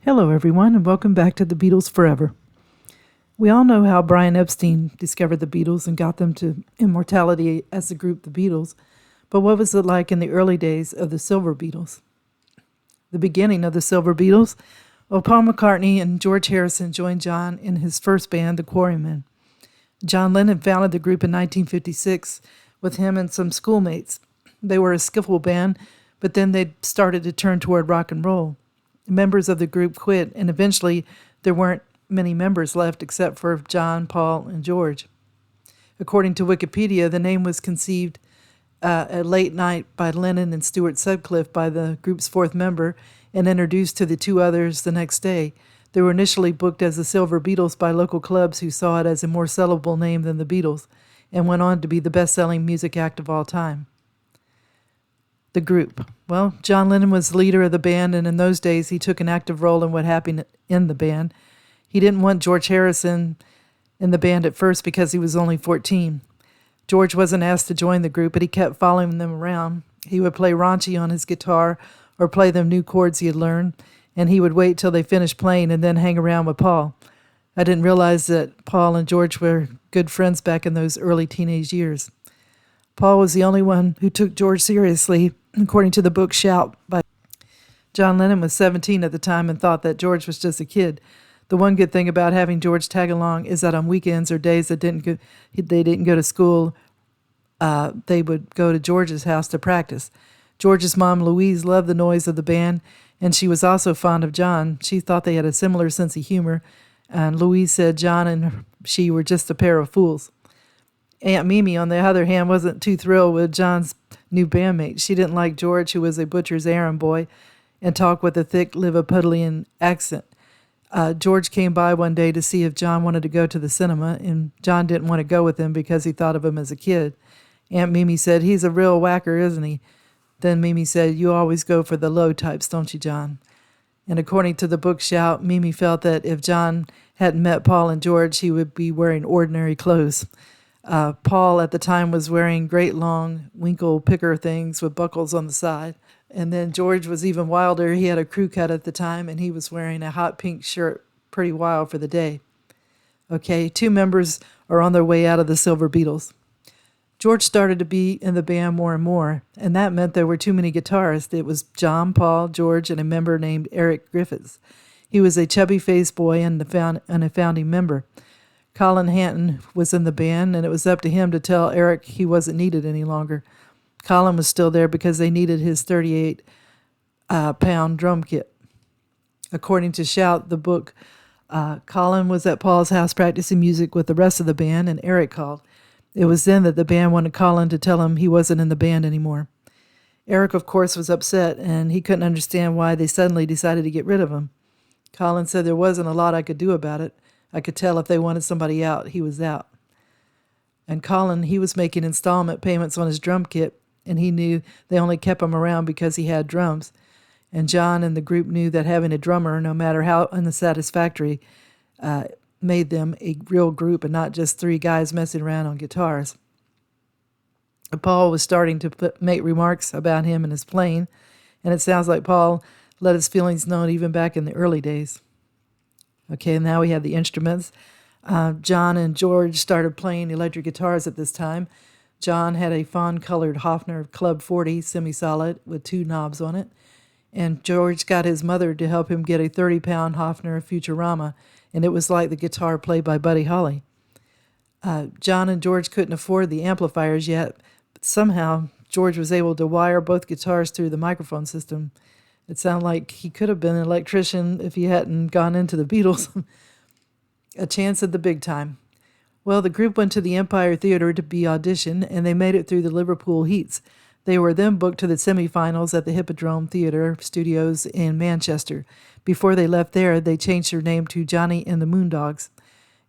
Hello, everyone, and welcome back to the Beatles Forever. We all know how Brian Epstein discovered the Beatles and got them to immortality as the group the Beatles, but what was it like in the early days of the Silver Beetles? The beginning of the Silver Beetles? Well, Paul McCartney and George Harrison joined John in his first band, the Quarrymen. John Lennon founded the group in 1956 with him and some schoolmates. They were a skiffle band, but then they started to turn toward rock and roll. Members of the group quit, and eventually there weren't many members left except for John, Paul, and George. According to Wikipedia, the name was conceived at late night by Lennon and Stuart Sutcliffe by the group's fourth member and introduced to the two others the next day. They were initially booked as the Silver Beetles by local clubs who saw it as a more sellable name than the Beatles and went on to be the best-selling music act of all time. The group. Well, John Lennon was the leader of the band, and in those days he took an active role in what happened in the band. He didn't want George Harrison in the band at first because he was only 14. George wasn't asked to join the group, but he kept following them around. He would play raunchy on his guitar or play them new chords he had learned, and he would wait till they finished playing and then hang around with Paul. I didn't realize that Paul and George were good friends back in those early teenage years. Paul was the only one who took George seriously, according to the book Shout by John Lennon was 17 at the time and thought that George was just a kid. The one good thing about having George tag along is that on weekends or days that they didn't go to school, they would go to George's house to practice. George's mom, Louise, loved the noise of the band, and she was also fond of John. She thought they had a similar sense of humor, and Louise said John and she were just a pair of fools. Aunt Mimi, on the other hand, wasn't too thrilled with John's new bandmate. She didn't like George, who was a butcher's errand boy, and talked with a thick Liverpudlian accent. George came by one day to see if John wanted to go to the cinema, and John didn't want to go with him because he thought of him as a kid. Aunt Mimi said, "He's a real whacker, isn't he?" Then Mimi said, "You always go for the low types, don't you, John?" And according to the book Shout, Mimi felt that if John hadn't met Paul and George, he would be wearing ordinary clothes. Paul at the time was wearing great long winkle picker things with buckles on the side. And then George was even wilder. He had a crew cut at the time, and he was wearing a hot pink shirt, pretty wild for the day. Okay, two members are on their way out of the Silver Beetles. George started to be in the band more and more, and that meant there were too many guitarists. It was John, Paul, George, and a member named Eric Griffiths. He was a chubby-faced boy and a founding member. Colin Hanton was in the band, and it was up to him to tell Eric he wasn't needed any longer. Colin was still there because they needed his 38-pound drum kit. According to Shout, the book, Colin was at Paul's house practicing music with the rest of the band, and Eric called. It was then that the band wanted Colin to tell him he wasn't in the band anymore. Eric, of course, was upset, and he couldn't understand why they suddenly decided to get rid of him. Colin said there wasn't a lot I could do about it. I could tell if they wanted somebody out, he was out. And Colin, he was making installment payments on his drum kit, and he knew they only kept him around because he had drums. And John and the group knew that having a drummer, no matter how unsatisfactory, made them a real group and not just three guys messing around on guitars. Paul was starting to make remarks about him and his playing, and it sounds like Paul let his feelings known even back in the early days. Okay, now we have the instruments. John and George started playing electric guitars at this time. John had a fawn-colored Hofner Club 40 semi-solid with two knobs on it, and George got his mother to help him get a 30-pound Hofner Futurama, and it was like the guitar played by Buddy Holly. John and George couldn't afford the amplifiers yet, but somehow George was able to wire both guitars through the microphone system. It sounded like he could have been an electrician if he hadn't gone into the Beatles. A chance at the big time. Well, the group went to the Empire Theatre to be auditioned, and they made it through the Liverpool heats. They were then booked to the semifinals at the Hippodrome Theatre Studios in Manchester. Before they left there, they changed their name to Johnny and the Moondogs.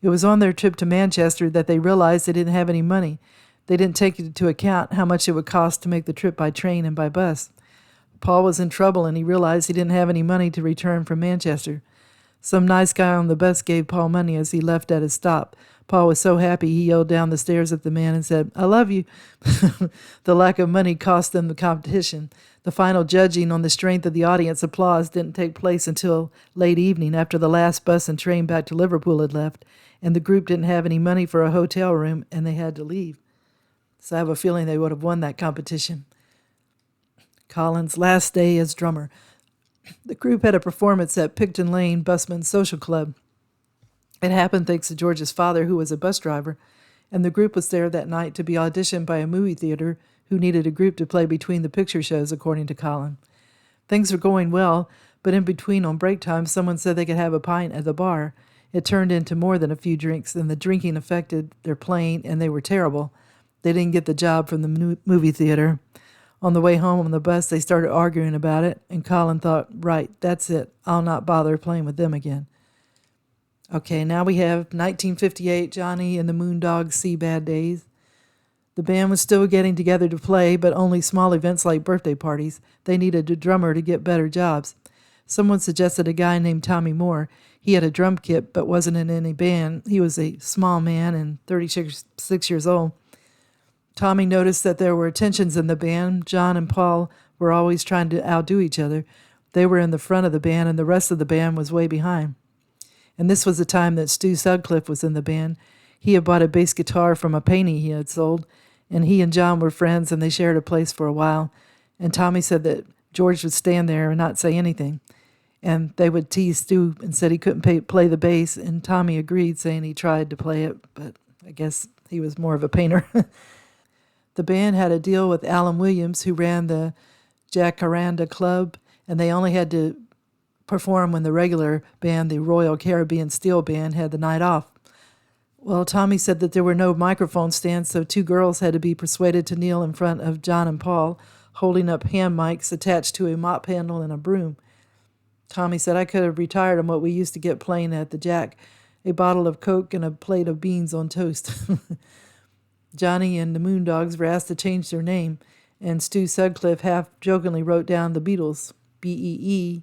It was on their trip to Manchester that they realized they didn't have any money. They didn't take into account how much it would cost to make the trip by train and by bus. Paul was in trouble, and he realized he didn't have any money to return from Manchester. Some nice guy on the bus gave Paul money as he left at his stop. Paul was so happy he yelled down the stairs at the man and said, "I love you." The lack of money cost them the competition. The final judging on the strength of the audience applause didn't take place until late evening after the last bus and train back to Liverpool had left, and the group didn't have any money for a hotel room, and they had to leave. So I have a feeling they would have won that competition. Colin's last day as drummer. The group had a performance at Picton Lane Busman's Social Club. It happened thanks to George's father, who was a bus driver, and the group was there that night to be auditioned by a movie theater who needed a group to play between the picture shows, according to Colin. Things were going well, but in between on break time, someone said they could have a pint at the bar. It turned into more than a few drinks, and the drinking affected their playing, and they were terrible. They didn't get the job from the movie theater. On the way home on the bus, they started arguing about it, and Colin thought, right, that's it. I'll not bother playing with them again. Okay, now we have 1958, Johnny and the Moondogs See Bad Days. The band was still getting together to play, but only small events like birthday parties. They needed a drummer to get better jobs. Someone suggested a guy named Tommy Moore. He had a drum kit, but wasn't in any band. He was a small man and 36 years old. Tommy noticed that there were tensions in the band. John and Paul were always trying to outdo each other. They were in the front of the band, and the rest of the band was way behind. And this was the time that Stu Sutcliffe was in the band. He had bought a bass guitar from a painting he had sold, and he and John were friends, and they shared a place for a while. And Tommy said that George would stand there and not say anything. And they would tease Stu and said he couldn't play the bass, and Tommy agreed, saying he tried to play it, but I guess he was more of a painter. The band had a deal with Alan Williams, who ran the Jacaranda Club, and they only had to perform when the regular band, the Royal Caribbean Steel Band, had the night off. Well, Tommy said that there were no microphone stands, so two girls had to be persuaded to kneel in front of John and Paul, holding up hand mics attached to a mop handle and a broom. Tommy said, I could have retired on what we used to get playing at the Jack, a bottle of Coke and a plate of beans on toast. Johnny and the Moondogs were asked to change their name, and Stu Sutcliffe half-jokingly wrote down the Beatles, Beetles,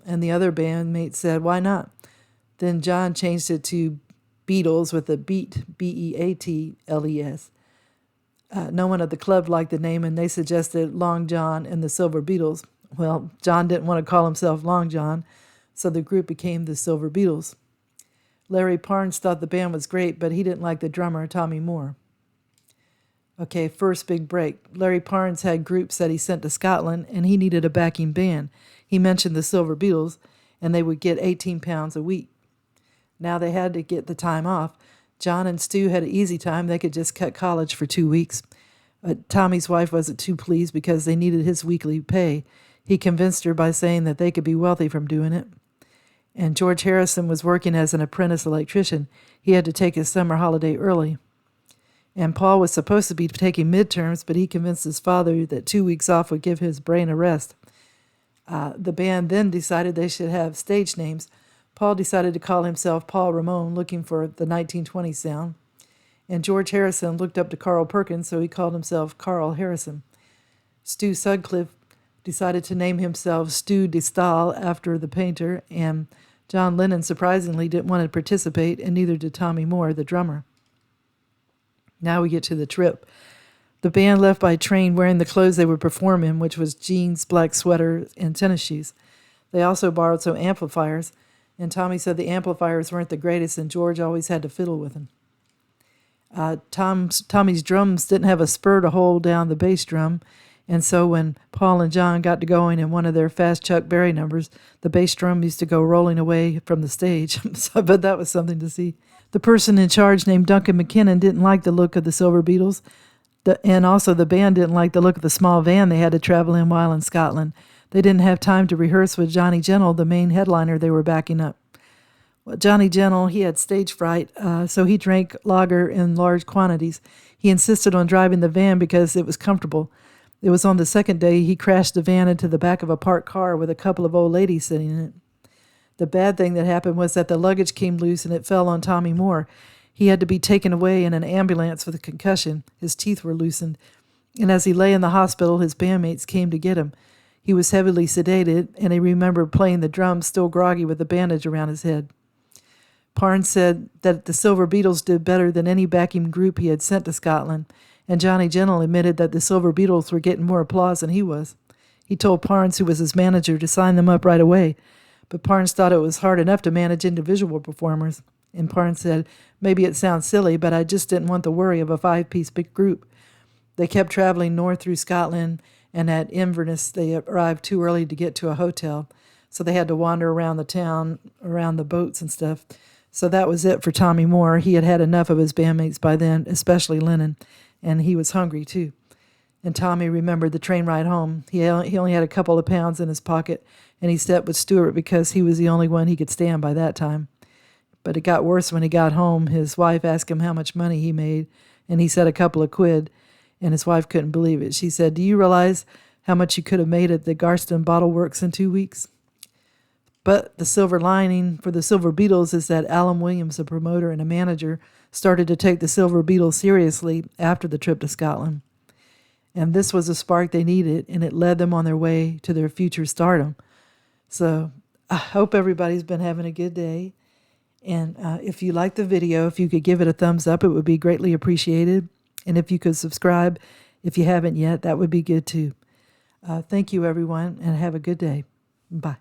and the other bandmate said, why not? Then John changed it to Beatles with a beat, Beatles. No one at the club liked the name, and they suggested Long John and the Silver Beetles. Well, John didn't want to call himself Long John, so the group became the Silver Beetles. Larry Parnes thought the band was great, but he didn't like the drummer, Tommy Moore. Okay, first big break. Larry Parnes had groups that he sent to Scotland, and he needed a backing band. He mentioned the Silver Beetles, and they would get £18 a week. Now they had to get the time off. John and Stu had an easy time. They could just cut college for 2 weeks. But Tommy's wife wasn't too pleased because they needed his weekly pay. He convinced her by saying that they could be wealthy from doing it. And George Harrison was working as an apprentice electrician. He had to take his summer holiday early. And Paul was supposed to be taking midterms, but he convinced his father that 2 weeks off would give his brain a rest. The band then decided they should have stage names. Paul decided to call himself Paul Ramon, looking for the 1920s sound. And George Harrison looked up to Carl Perkins, so he called himself Carl Harrison. Stu Sutcliffe decided to name himself Stu de Stael after the painter, and John Lennon surprisingly didn't want to participate, and neither did Tommy Moore, the drummer. Now we get to the trip. The band left by train wearing the clothes they would perform in, which was jeans, black sweater, and tennis shoes. They also borrowed some amplifiers, and Tommy said the amplifiers weren't the greatest, and George always had to fiddle with them. Tommy's drums didn't have a spur to hold down the bass drum, and so when Paul and John got to going in one of their fast Chuck Berry numbers, the bass drum used to go rolling away from the stage. But that was something to see. The person in charge, named Duncan McKinnon, didn't like the look of the Silver Beetles, and also the band didn't like the look of the small van they had to travel in while in Scotland. They didn't have time to rehearse with Johnny Gentle, the main headliner they were backing up. Well, Johnny Gentle, he had stage fright, so he drank lager in large quantities. He insisted on driving the van because it was comfortable. It was on the second day he crashed the van into the back of a parked car with a couple of old ladies sitting in it. The bad thing that happened was that the luggage came loose and it fell on Tommy Moore. He had to be taken away in an ambulance with a concussion. His teeth were loosened. And as he lay in the hospital, his bandmates came to get him. He was heavily sedated, and he remembered playing the drums still groggy with a bandage around his head. Parnes said that the Silver Beetles did better than any backing group he had sent to Scotland, and Johnny Gentle admitted that the Silver Beetles were getting more applause than he was. He told Parnes, who was his manager, to sign them up right away, but Parnes thought it was hard enough to manage individual performers. And Parnes said, "Maybe it sounds silly, but I just didn't want the worry of a 5-piece big group." They kept traveling north through Scotland, and at Inverness they arrived too early to get to a hotel, so they had to wander around the town, around the boats and stuff. So that was it for Tommy Moore. He had had enough of his bandmates by then, especially Lennon, and he was hungry too. And Tommy remembered the train ride home. He only had a couple of pounds in his pocket, and he stepped with Stuart because he was the only one he could stand by that time. But it got worse when he got home. His wife asked him how much money he made, and he said a couple of quid, and his wife couldn't believe it. She said, "Do you realize how much you could have made at the Garston Bottle Works in 2 weeks?" But the silver lining for the Silver Beetles is that Alan Williams, a promoter and a manager, started to take the Silver Beetles seriously after the trip to Scotland. And this was a spark they needed, and it led them on their way to their future stardom. So I hope everybody's been having a good day. And if you like the video, if you could give it a thumbs up, it would be greatly appreciated. And if you could subscribe, if you haven't yet, that would be good too. Thank you, everyone, and have a good day. Bye.